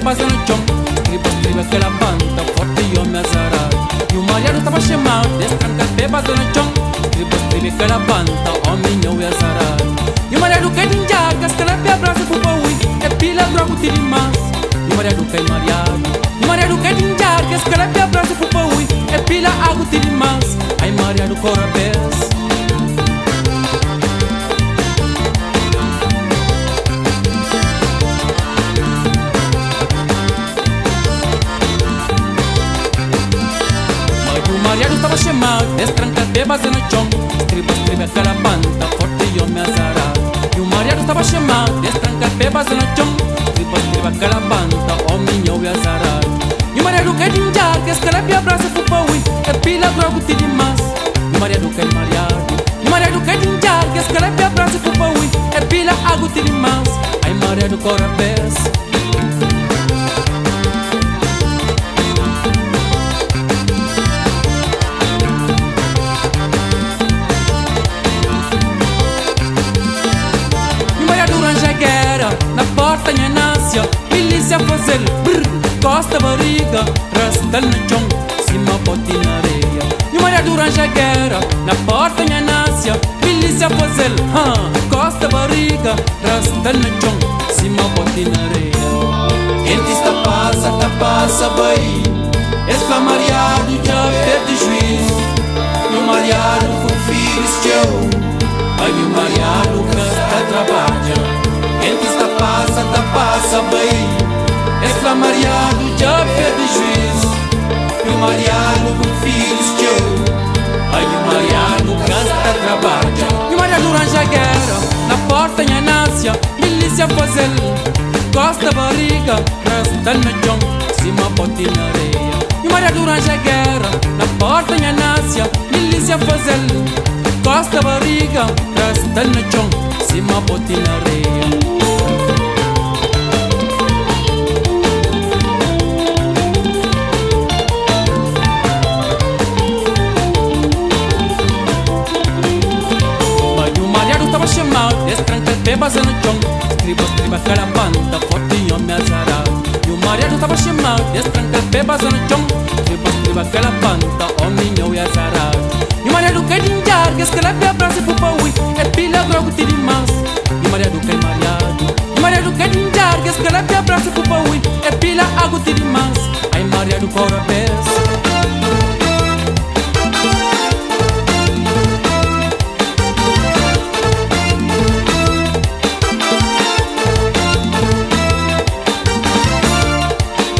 bebas no chão. Escreva aquela banda, forte e homem azarado. E o marido estava chamado, destranca bebas no chão. Escreva aquela banda, homem não é azarado. E o marido quer dinjar, cascalapia, abraça pro paui. É pila, droga, tira mais. E o marido quer mariado. E o marido quer dinjar, cascalapia, abraça pro paui. É pila, água, tira mais. Ai, marido, corre a vez. Mariado estava chamado, destranca bebas no chão. Escreva aquela banda, forte e homem azarado. E o mariado estava chamado, destranca bebas no chão. Escreva aquela banda, homem e azarado. E o mariado quer dinjar, que escalapia, abraça pro paui. É pila, droga, tira mais. E o mariado quer mariado. E o mariado quer dinjar, que escalapia, abraça pro paui. É pila, água, tira mais. Ai, mariado, corre a vez. Na porta minha nácia, milícia fazer brrr, costa barriga, rasta no chão, cima bote na areia. E o Maria Duranja guerra, na porta minha nácia, milícia fazer costa barriga, rasta no chão, cima bote na areia. Entre esta passa bem, esse mariado já perde juízo. E o mariado com filhos teu, ai o mariado que está trabalhando. Entre esta passa bem, esse mariado já perde juízo. E o mariado com filhos teu, ai o mariado gasta trabalho. E o mariado arranja guerra, na porta minha nácia, milícia fazer costa barriga, rasta no chão, cima bote na areia. E o mariado arranja guerra, na porta minha nácia, milícia fazer costa barriga, rasta no chão, cima bote na areia. Chamado, destranca bebas no chão. Escreva aquela banda, forte e homem azarado. E o marido estava chamado, destranca bebas no chão. Escreva aquela banda, homem e azarado. E o marido quer dinjar, que escalapia, abraça pro paui. É pila, droga, tira mais. E o marido quer mariado. E o marido quer dinjar, que escalapia, abraça pro paui. É pila, água, tira mais. Ai, marido, corre a vez.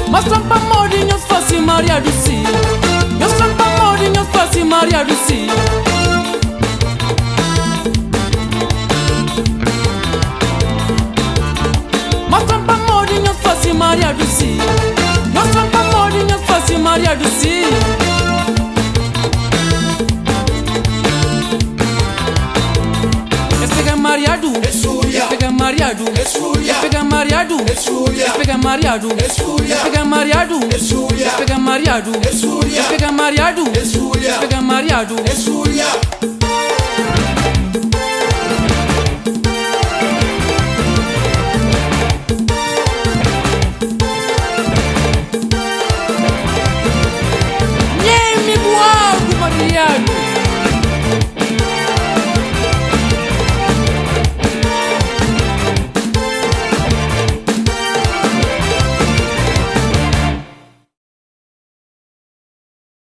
Mas trampa morinhos fácil Maria do Si. Meus trampa morinhos fácil Maria do Si. Mas trampa morinhos fácil Maria do Si. Meus trampa morinhos fácil Maria do Si. Pega mariado, pega mariado, pega mariado, pega mariado, pega mariado, pega mariado, pega mariado, pega mariado.